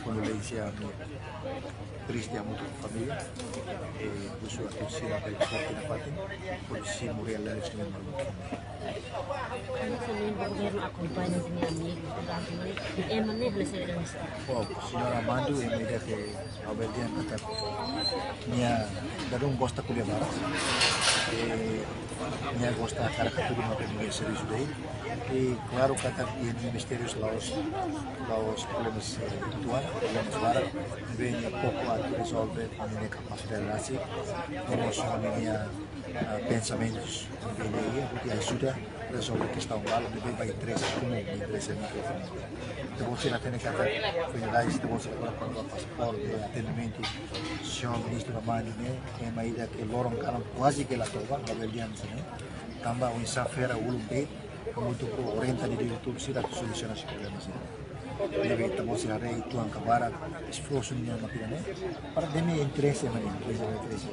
condolencia a minha triste a muito família e por sua torcida pelo forte na parte por si morrer lá nesse momento. Kami sa gobyerno acompanha os meus amigos, e manejo a segurança. Bom, senhora Amado e media que a verdade kata minha darung gosta kuliah barat e minha gosta cara kata di mata minha serius dei e claro kata di ministerios laos problemas atual problemas barat vem pouco a resolver a minha capacidade relasi como são minha pensamentos de porque ajuda resolver questão lá de bem interesse comum interesse microfone devo ser até kata finais devo ser para o passaporte atendimento senhor ministro da mãe que é maída que lorong kalam quase que la tova gabelian sini tambah unsafera ulum date muito pro orienta di diretor sira solucionar esse problema sini deve estamos a rei tu anca barat esforço ninho makina para demi interesse mani reserva interesse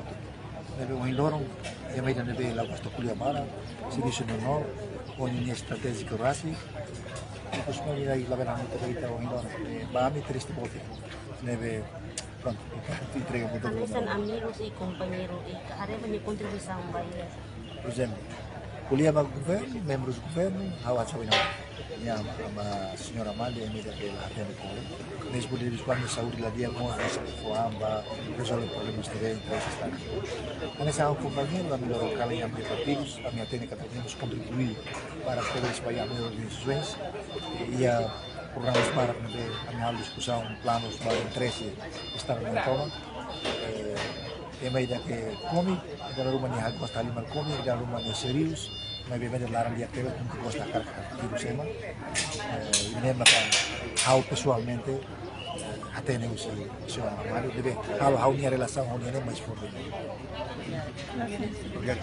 deve o lorong e maída deve la costa kuliah barat solution no oni estratégico rasi terus mau nilai labelan itu kita o lorong bami triste bote deve pronto entrega muito Kami sa amigos e companheiros, e karema niya kontribusyon bayan. por exemplo, kuliah mag governo, membros do governo, hawa sa wina niya a senhora Amália e media que ela atende com nesse poder de saúde lá dia com essa foamba resolve problemas de interesse está mas essa companhia a melhor local e abrir partidos a minha técnica podemos contribuir para poder espalhar melhores organizações e a programas para a minha discussão planos para interesse estar na toma e media que come da rumah ni hak gosta lima come da rumah ni serius mas bem larang dia pelo que gosta carga tipo sema ini maka how pessoalmente até nem o seu amado deve how minha relação how nem mais forte obrigado